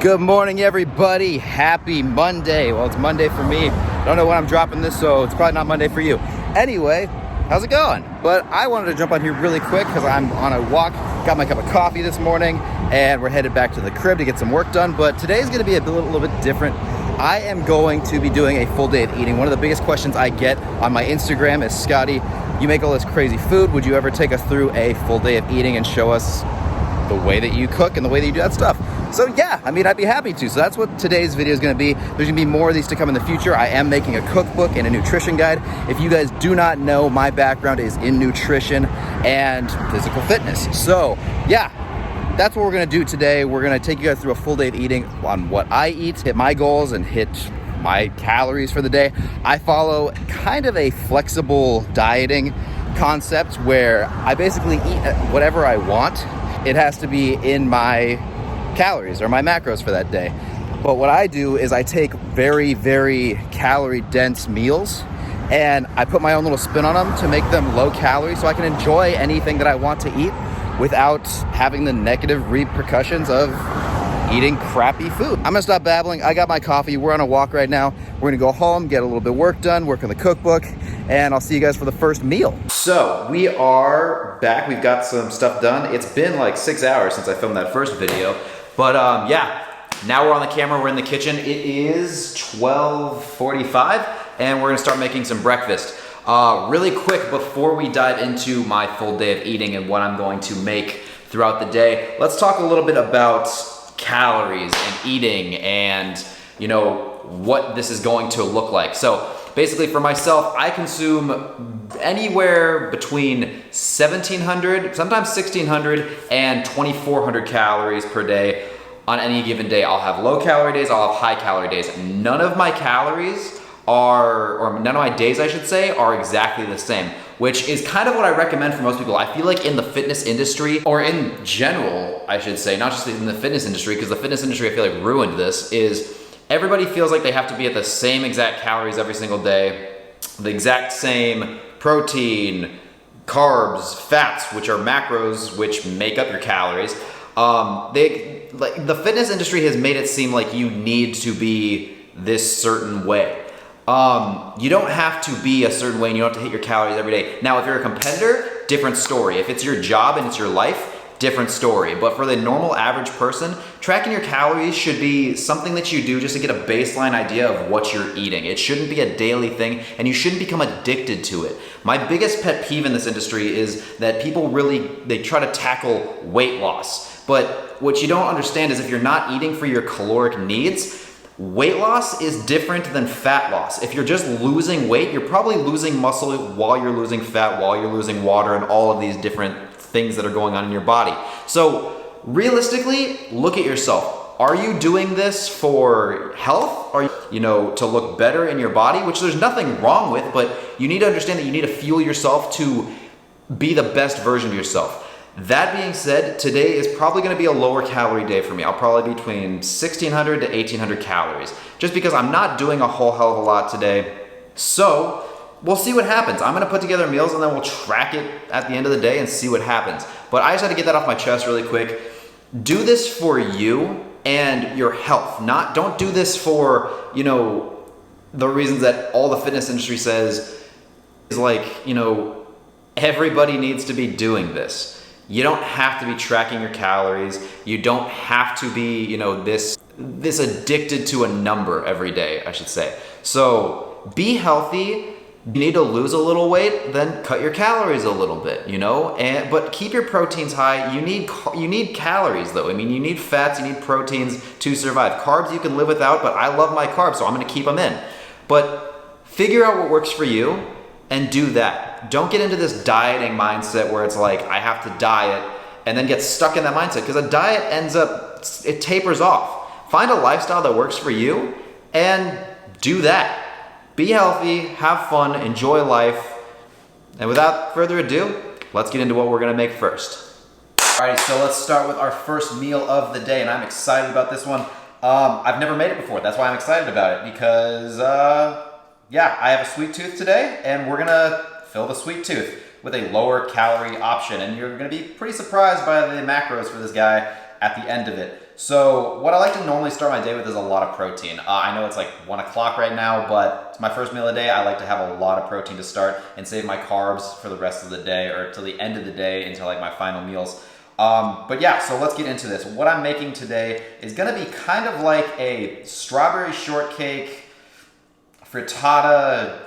Good morning, everybody. Happy Monday. Well, it's Monday for me. I don't know when I'm dropping this, so it's probably not Monday for you. Anyway, how's it going? But I wanted to jump on here really quick because I'm on a walk, got my cup of coffee this morning, and we're headed back to the crib to get some work done. But today's going to be a little bit different. I am going to be doing a full day of eating. One of the biggest questions I get on my Instagram is, Scotty, you make all this crazy food. Would you ever take us through a full day of eating and show us the way that you cook and the way that you do that stuff? So yeah, I mean, I'd be happy to. So that's what today's video is going to be. There's going to be more of these to come in the future. I am making a cookbook and a nutrition guide. If you guys do not know, my background is in nutrition and physical fitness. So yeah, that's what we're going to do today. We're going to take you guys through a full day of eating on what I eat, hit my goals, and hit my calories for the day. I follow kind of a flexible dieting concept where I basically eat whatever I want. It has to be in my calories or my macros for that day. But what I do is I take very, very calorie dense meals and I put my own little spin on them to make them low calorie so I can enjoy anything that I want to eat without having the negative repercussions of eating crappy food. I'm gonna stop babbling. I got my coffee. We're on a walk right now. We're gonna go home, get a little bit of work done, work on the cookbook, and I'll see you guys for the first meal. So we are back. We've got some stuff done. It's been like 6 hours since I filmed that first video, but yeah, now we're on the camera. We're in the kitchen. It is 12:45, and we're gonna start making some breakfast. Really quick, before we dive into my full day of eating and what I'm going to make throughout the day, let's talk a little bit about calories and eating and, you know, what this is going to look like. So basically for myself, I consume anywhere between 1,700, sometimes 1,600 and 2,400 calories per day. On any given day, I'll have low calorie days, I'll have high calorie days. None of my calories are, or none of my days I should say, are exactly the same, which is kind of what I recommend for most people. I feel like in the fitness industry, or in general, I should say, not just in the fitness industry, because the fitness industry I feel like ruined this, is everybody feels like they have to be at the same exact calories every single day, the exact same protein, carbs, fats, which are macros, which make up your calories. Like the fitness industry has made it seem like you need to be this certain way. You don't have to be a certain way and you don't have to hit your calories every day. Now, if you're a competitor, different story. If it's your job and it's your life, different story. But for the normal average person, tracking your calories should be something that you do just to get a baseline idea of what you're eating. It shouldn't be a daily thing, and you shouldn't become addicted to it. My biggest pet peeve in this industry is that people they try to tackle weight loss. But what you don't understand is if you're not eating for your caloric needs, weight loss is different than fat loss. If you're just losing weight, you're probably losing muscle while you're losing fat, while you're losing water, and all of these different things that are going on in your body. So realistically, look at yourself. Are you doing this for health? Are you know, to look better in your body, which there's nothing wrong with, but you need to understand that you need to fuel yourself to be the best version of yourself. That being said, today is probably gonna be a lower calorie day for me. I'll probably be between 1,600 to 1,800 calories, just because I'm not doing a whole hell of a lot today. So we'll see what happens. I'm gonna put together meals and then we'll track it at the end of the day and see what happens. But I just had to get that off my chest really quick. Do this for you and your health. Don't do this for, you know, the reasons that all the fitness industry says is like, you know, everybody needs to be doing this. You don't have to be tracking your calories. You don't have to be, you know, this addicted to a number every day, I should say. So be healthy. You need to lose a little weight, then cut your calories a little bit, you know, but keep your proteins high. You need calories though. I mean, you need fats, you need proteins to survive. Carbs you can live without, but I love my carbs, so I'm gonna keep them in. But figure out what works for you and do that. Don't get into this dieting mindset where it's like, I have to diet, and then get stuck in that mindset, because a diet it tapers off. Find a lifestyle that works for you and do that. Be healthy, have fun, enjoy life. And without further ado, let's get into what we're gonna make first. Alrighty, so let's start with our first meal of the day, and I'm excited about this one. I've never made it before, that's why I'm excited about it, because yeah, I have a sweet tooth today, and we're gonna fill the sweet tooth with a lower calorie option, and you're gonna be pretty surprised by the macros for this guy at the end of it. So what I like to normally start my day with is a lot of protein. I know it's like 1 o'clock right now, but it's my first meal of the day. I like to have a lot of protein to start and save my carbs for the rest of the day, or till the end of the day until like my final meals. But yeah, so let's get into this. What I'm making today is gonna be kind of like a strawberry shortcake, frittata,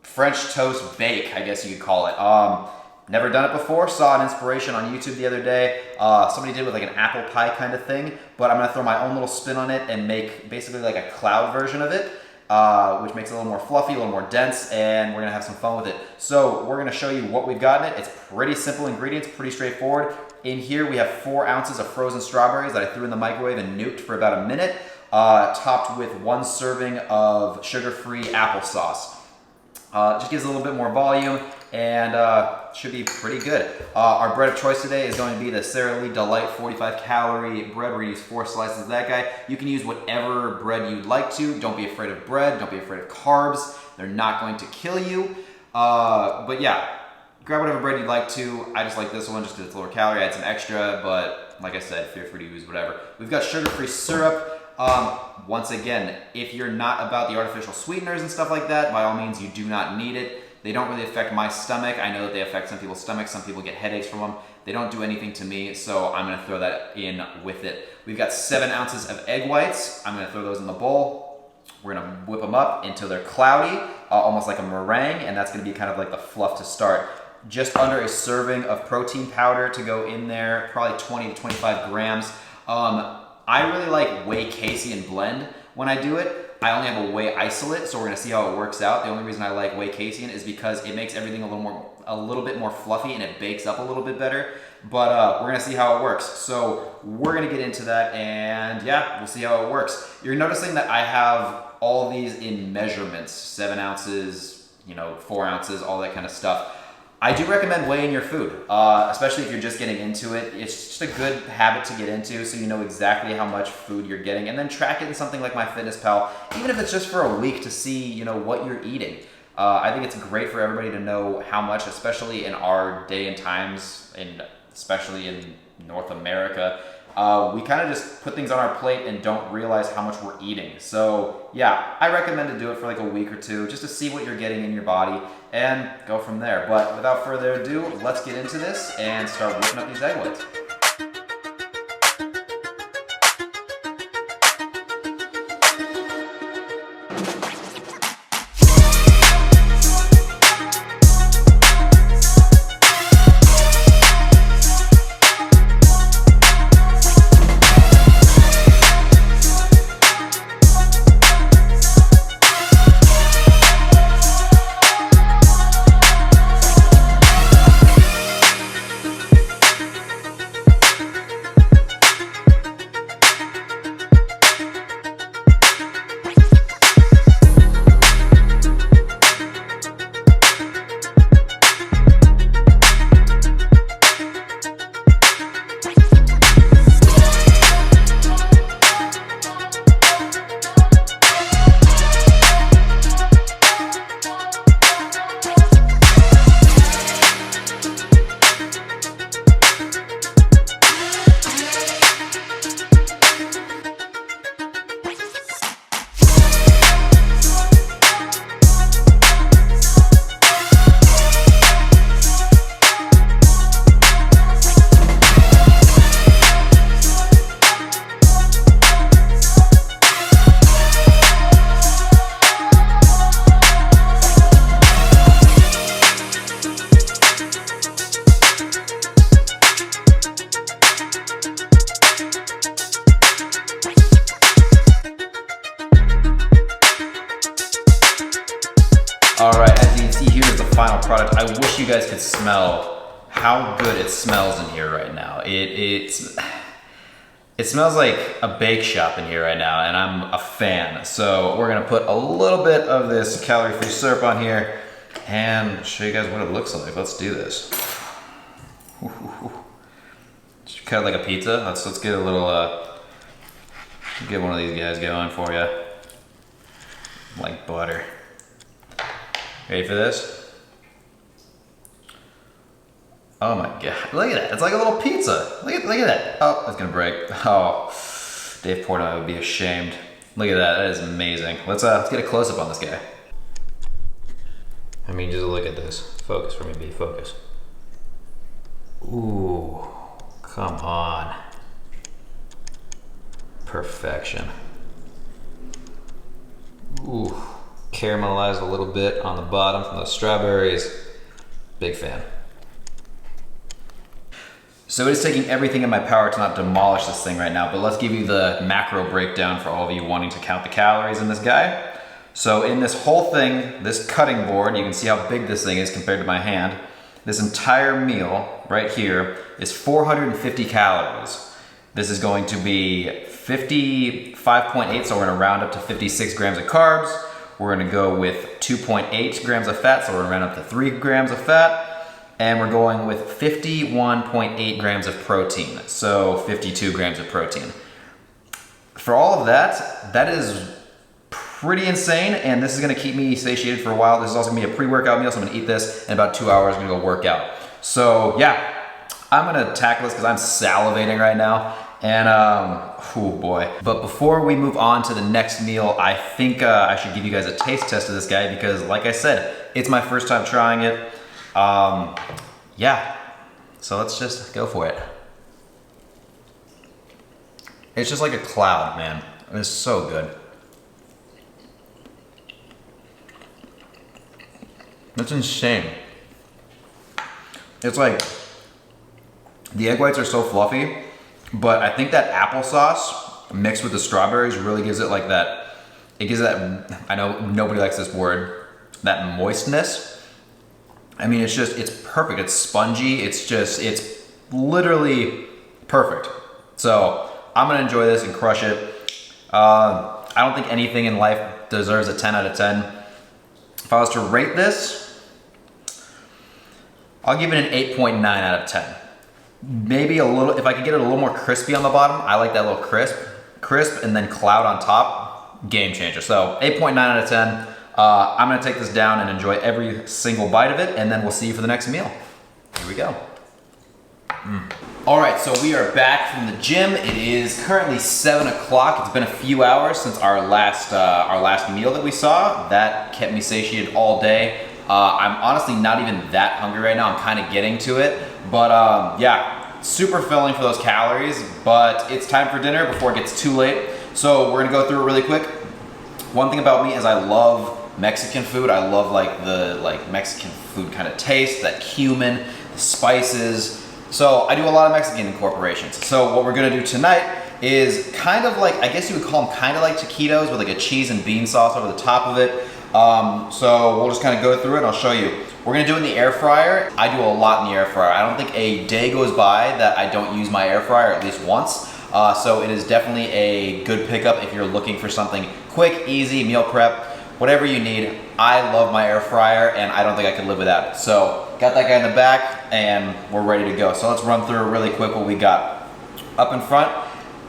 French toast bake, I guess you could call it. Never done it before, saw an inspiration on YouTube the other day. Somebody did with like an apple pie kind of thing, but I'm gonna throw my own little spin on it and make basically like a cloud version of it, which makes it a little more fluffy, a little more dense, and we're gonna have some fun with it. So we're gonna show you what we've got in it. It's pretty simple ingredients, pretty straightforward. In here we have 4 ounces of frozen strawberries that I threw in the microwave and nuked for about a minute, topped with 1 serving of sugar-free applesauce. Just gives a little bit more volume and should be pretty good. Our bread of choice today is going to be the Sara Lee Delight 45 calorie bread. We're gonna use 4 slices of that guy. You can use whatever bread you'd like to. Don't be afraid of bread, don't be afraid of carbs. They're not going to kill you. But yeah, grab whatever bread you'd like to. I just like this one just because it's lower calorie. I had some extra, but like I said, feel free to use whatever. We've got sugar-free syrup. Once again, if you're not about the artificial sweeteners and stuff like that, by all means, you do not need it. They don't really affect my stomach. I know that they affect some people's stomachs. Some people get headaches from them. They don't do anything to me, so I'm gonna throw that in with it. We've got 7 ounces of egg whites. I'm gonna throw those in the bowl. We're gonna whip them up until they're cloudy, almost like a meringue, and that's gonna be kind of like the fluff to start. Just under a serving of protein powder to go in there, probably 20 to 25 grams. I really like whey casein blend when I do it. I only have a whey isolate, so we're gonna see how it works out. The only reason I like whey casein is because it makes everything a little bit more fluffy and it bakes up a little bit better. But we're gonna see how it works. So we're gonna get into that, and yeah, we'll see how it works. You're noticing that I have all these in measurements, 7 ounces, 4 ounces, all that kind of stuff. I do recommend weighing your food, especially if you're just getting into it. It's just a good habit to get into, so you know exactly how much food you're getting, and then track it in something like MyFitnessPal, even if it's just for a week, to see what you're eating. I think it's great for everybody to know how much, especially in our day and times, and especially in North America. We kind of just put things on our plate and don't realize how much we're eating. So yeah, I recommend to do it for like a week or 2 just to see what you're getting in your body and go from there. But without further ado, let's get into this and start whipping up these egg whites. All right, as you can see, here's the final product. I wish you guys could smell how good it smells in here right now. It smells like a bake shop in here right now, and I'm a fan. So we're gonna put a little bit of this calorie-free syrup on here and show you guys what it looks like. Let's do this. Just cut it like a pizza. Let's get a little, get one of these guys going for you. Like butter. Ready for this? Oh my God, look at that. It's like a little pizza. Look at that. Oh, it's gonna break. Oh, Dave Portnoy would be ashamed. Look at that, that is amazing. Let's get a close up on this guy. I mean, just look at this. Focus for me, B, focus. Ooh, come on. Perfection. Ooh, caramelized a little bit on the bottom from those strawberries. Big fan. So it is taking everything in my power to not demolish this thing right now, but let's give you the macro breakdown for all of you wanting to count the calories in this guy. So in this whole thing, this cutting board, you can see how big this thing is compared to my hand. This entire meal right here is 450 calories. This is going to be 55.8, so we're gonna round up to 56 grams of carbs. We're gonna go with 2.8 grams of fat, so we're gonna round up to 3 grams of fat. And we're going with 51.8 grams of protein, so 52 grams of protein. For all of that, that is pretty insane, and this is gonna keep me satiated for a while. This is also gonna be a pre-workout meal, so I'm gonna eat this in about 2 hours, I'm gonna go work out. So yeah, I'm gonna tackle this because I'm salivating right now, and oh boy. But before we move on to the next meal, I think I should give you guys a taste test of this guy because like I said, it's my first time trying it. Yeah, so let's just go for it. It's just like a cloud, man. It's so good. That's insane. It's like, the egg whites are so fluffy, but I think that applesauce mixed with the strawberries really gives it like that, it gives it that, I know nobody likes this word, that moistness. I mean, it's just, it's perfect. It's spongy. It's literally perfect. So I'm gonna enjoy this and crush it. I don't think anything in life deserves a 10 out of 10. If I was to rate this, I'll give it an 8.9 out of 10. Maybe a little, if I could get it a little more crispy on the bottom, I like that little crisp and then cloud on top, game changer. So 8.9 out of 10. I'm gonna take this down and enjoy every single bite of it, and then we'll see you for the next meal. Here we go. All right, so we are back from the gym. It is currently 7 o'clock. It's been a few hours since our last meal that we saw. That kept me satiated all day. I'm honestly not even that hungry right now. I'm kind of getting to it, but yeah, super filling for those calories, but it's time for dinner before it gets too late. So we're gonna go through it really quick. One thing about me is I love Mexican food. I love like the Mexican food kind of taste, that cumin, the spices. So I do a lot of Mexican incorporations. So what we're gonna do tonight is kind of like, I guess you would call them kind of like taquitos with like a cheese and bean sauce over the top of it. So we'll just kind of go through it and I'll show you. We're gonna do it in the air fryer. I do a lot in the air fryer. I don't think a day goes by that I don't use my air fryer at least once. So it is definitely a good pickup if you're looking for something quick, easy, meal prep, whatever you need. I love my air fryer and I don't think I could live without it. So got that guy in the back and we're ready to go. So let's run through really quick what we got. Up in front,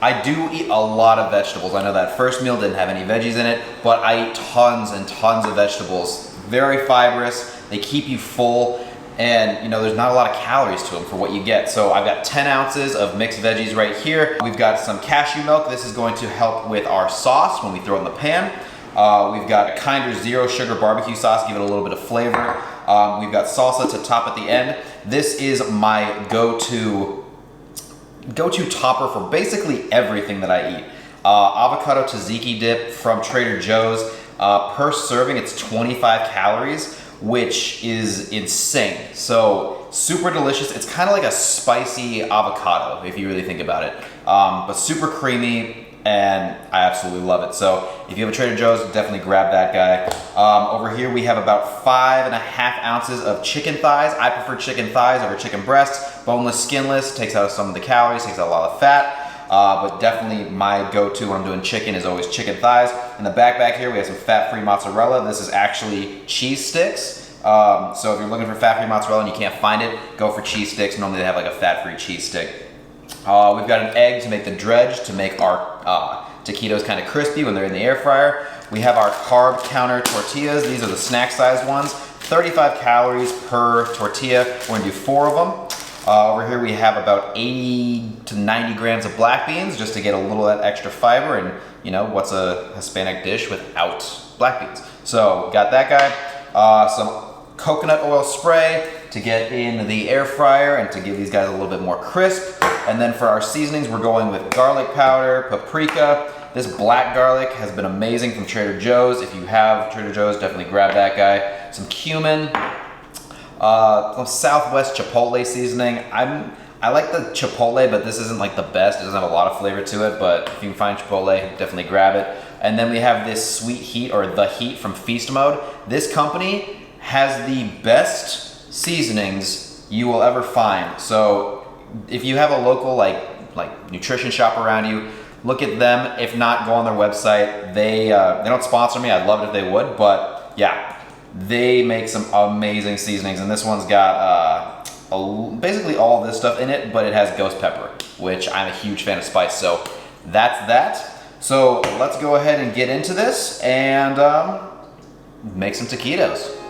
I do eat a lot of vegetables. I know that first meal didn't have any veggies in it, but I eat tons and tons of vegetables. Very fibrous, they keep you full, and you know, there's not a lot of calories to them for what you get. So I've got 10 ounces of mixed veggies right here. We've got some cashew milk. This is going to help with our sauce when we throw it in the pan. We've got a Kinder Zero Sugar barbecue sauce, give it a little bit of flavor. We've got salsa to top at the end. This is my go-to topper for basically everything that I eat. Avocado tzatziki dip from Trader Joe's. Per serving, it's 25 calories, which is insane. So super delicious. It's kind of like a spicy avocado, if you really think about it. But super creamy, and I absolutely love it. So if you have a Trader Joe's, definitely grab that guy. Over here we have about 5.5 ounces of chicken thighs. I prefer chicken thighs over chicken breasts. Boneless, skinless, takes out some of the calories, takes out a lot of fat. But definitely my go-to when I'm doing chicken is always chicken thighs. In the back here we have some fat-free mozzarella. This is actually cheese sticks. So if you're looking for fat-free mozzarella and you can't find it, go for cheese sticks. Normally they have like a fat-free cheese stick. We've got an egg to make the dredge, to make our taquitos kind of crispy when they're in the air fryer. We have our carb counter tortillas. These are the snack size ones. 35 calories per tortilla. We're gonna do 4 of them. Over here we have about 80 to 90 grams of black beans just to get a little of that extra fiber, and you know, what's a Hispanic dish without black beans? So got that guy. Some coconut oil spray to get in the air fryer and to give these guys a little bit more crisp. And then for our seasonings, we're going with garlic powder, paprika. This black garlic has been amazing from Trader Joe's. If you have Trader Joe's, definitely grab that guy. Some cumin, some Southwest Chipotle seasoning. I like the Chipotle, but this isn't like the best. It doesn't have a lot of flavor to it, but if you can find Chipotle, definitely grab it. And then we have this Sweet Heat, or The Heat from Feast Mode. This company has the best seasonings you will ever find. So if you have a local like nutrition shop around you, look at them. If not, go on their website. They don't sponsor me. I'd love it if they would, but yeah, they make some amazing seasonings. And this one's got basically all of this stuff in it, but it has ghost pepper, which I'm a huge fan of spice. So that's that. So let's go ahead and get into this and make some taquitos.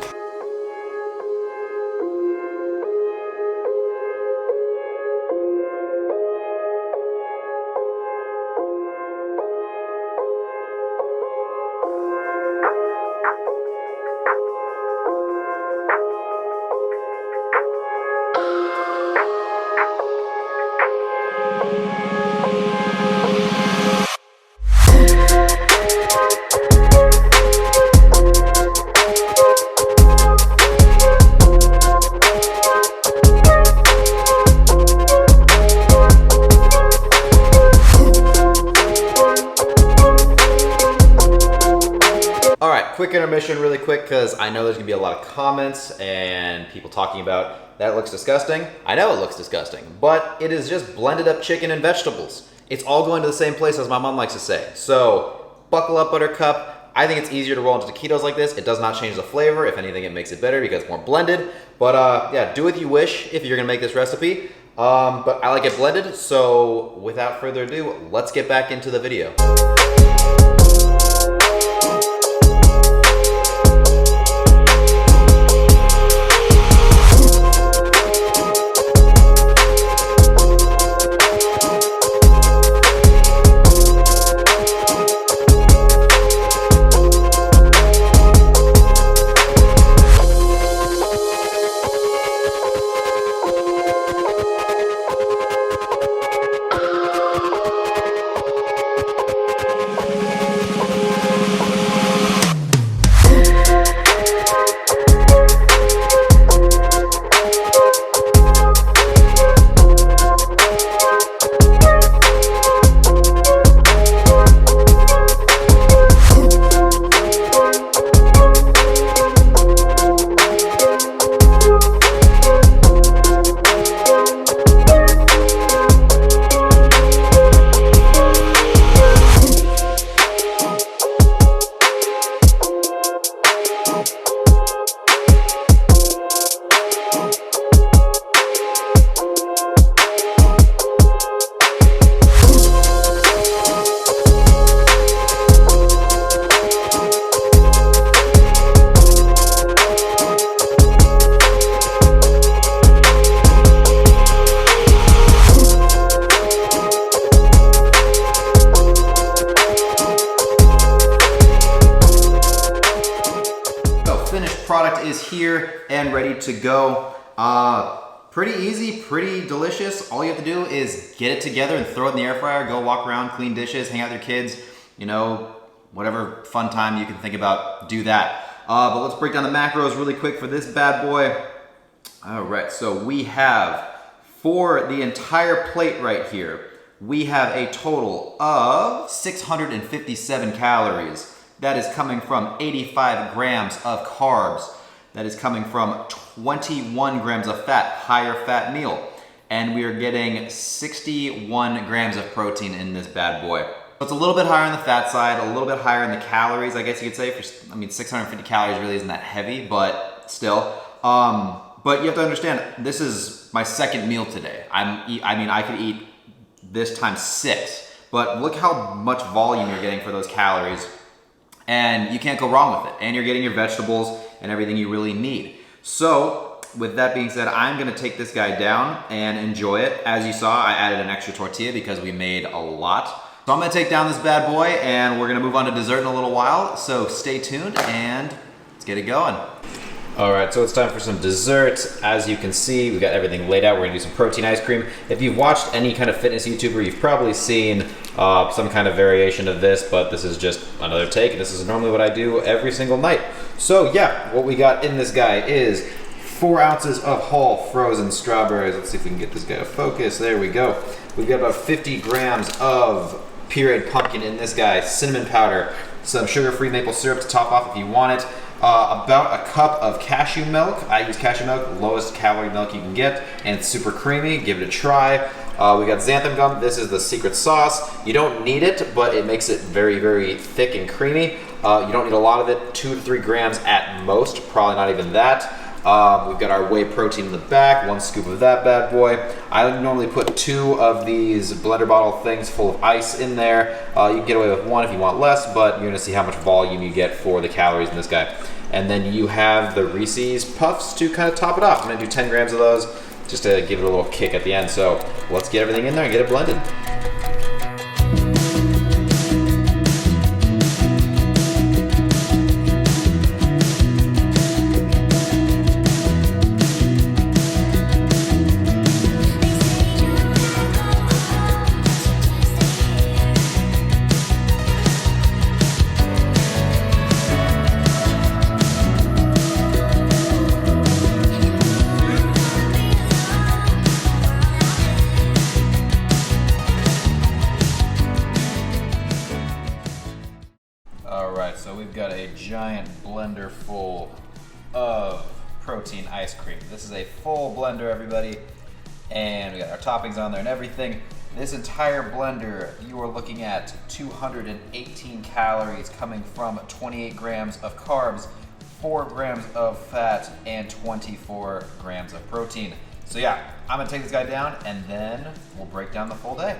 Quick intermission really quick, because I know there's gonna be a lot of comments and people talking about that looks disgusting. I know it looks disgusting, but it is just blended up chicken and vegetables. It's all going to the same place, as my mom likes to say. So buckle up, Buttercup. I think it's easier to roll into taquitos like this. It does not change the flavor. If anything, it makes it better because it's more blended. But yeah, do what you wish if you're gonna make this recipe. But I like it blended, so without further ado, let's get back into the video. Product is here and ready to go. Pretty easy, pretty delicious. All you have to do is get it together and throw it in the air fryer, go walk around, clean dishes, hang out with your kids, you know, whatever fun time you can think about, do that. But let's break down the macros really quick for this bad boy. All right, so we have, for the entire plate right here, we have a total of 657 calories. That is coming from 85 grams of carbs. That is coming from 21 grams of fat, higher fat meal. And we are getting 61 grams of protein in this bad boy. So it's a little bit higher on the fat side, a little bit higher in the calories, I guess you could say. I mean, 650 calories really isn't that heavy, but still. But you have to understand, this is my second meal today. I mean, I could eat this times 6, but look how much volume you're getting for those calories. And you can't go wrong with it. And you're getting your vegetables and everything you really need. So with that being said, I'm gonna take this guy down and enjoy it. As you saw, I added an extra tortilla because we made a lot. So I'm gonna take down this bad boy and we're gonna move on to dessert in a little while. So stay tuned and let's get it going. All right, so it's time for some dessert. As you can see, we got everything laid out. We're gonna do some protein ice cream. If you've watched any kind of fitness YouTuber, you've probably seen some kind of variation of this, but this is just another take. This is normally what I do every single night. So yeah, what we got in this guy is 4 ounces of whole frozen strawberries. Let's see if we can get this guy to focus. There we go. We've got about 50 grams of pureed pumpkin in this guy, cinnamon powder, some sugar-free maple syrup to top off if you want it. About a cup of cashew milk. I use cashew milk, lowest calorie milk you can get, and it's super creamy. Give it a try. We got xanthan gum. This is the secret sauce. You don't need it, but it makes it very, very thick and creamy. You don't need a lot of it, 2 to 3 grams at most, probably not even that. We've got our whey protein in the back, 1 scoop of that bad boy. I normally put 2 of these blender bottle things full of ice in there. You can get away with 1 if you want less, but you're gonna see how much volume you get for the calories in this guy. And then you have the Reese's Puffs to kind of top it off. I'm gonna do 10 grams of those just to give it a little kick at the end. So let's get everything in there and get it blended. So we've got a giant blender full of protein ice cream. This is a full blender, everybody. And we got our toppings on there and everything. This entire blender, you are looking at 218 calories coming from 28 grams of carbs, 4 grams of fat, and 24 grams of protein. So yeah, I'm gonna take this guy down and then we'll break down the full day.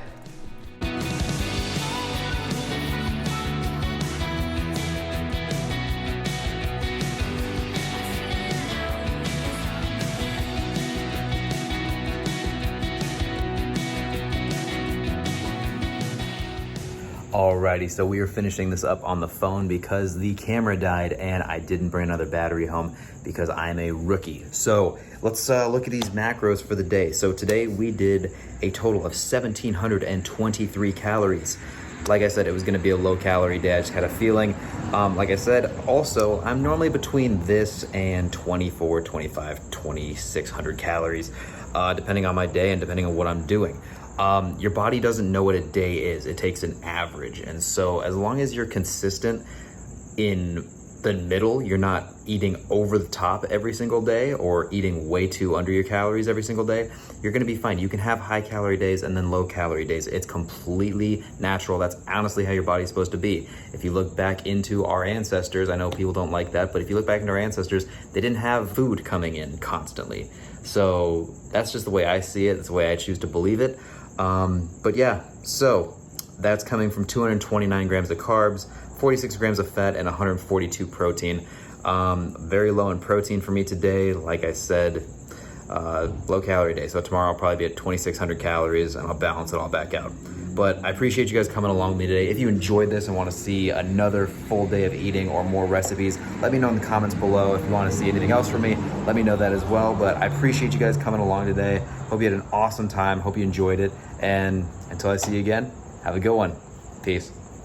Alrighty, so we are finishing this up on the phone because the camera died and I didn't bring another battery home because I'm a rookie. So let's look at these macros for the day. So today we did a total of 1,723 calories. Like I said, it was gonna be a low calorie day. I just had a feeling. Like I said, also, I'm normally between this and 24, 25, 2,600 calories, depending on my day and depending on what I'm doing. Your body doesn't know what a day is. It takes an average. And so as long as you're consistent in the middle, you're not eating over the top every single day or eating way too under your calories every single day, you're gonna be fine. You can have high calorie days and then low calorie days. It's completely natural. That's honestly how your body's supposed to be. If you look back into our ancestors, I know people don't like that, but if you look back into our ancestors, they didn't have food coming in constantly. So that's just the way I see it. That's the way I choose to believe it. But yeah, so that's coming from 229 grams of carbs, 46 grams of fat, and 142 protein. Very low in protein for me today. Like I said, low calorie day. So tomorrow I'll probably be at 2,600 calories and I'll balance it all back out. But I appreciate you guys coming along with me today. If you enjoyed this and want to see another full day of eating or more recipes, let me know in the comments below. If you want to see anything else from me, let me know that as well. But I appreciate you guys coming along today. Hope you had an awesome time. Hope you enjoyed it. And until I see you again, have a good one. Peace.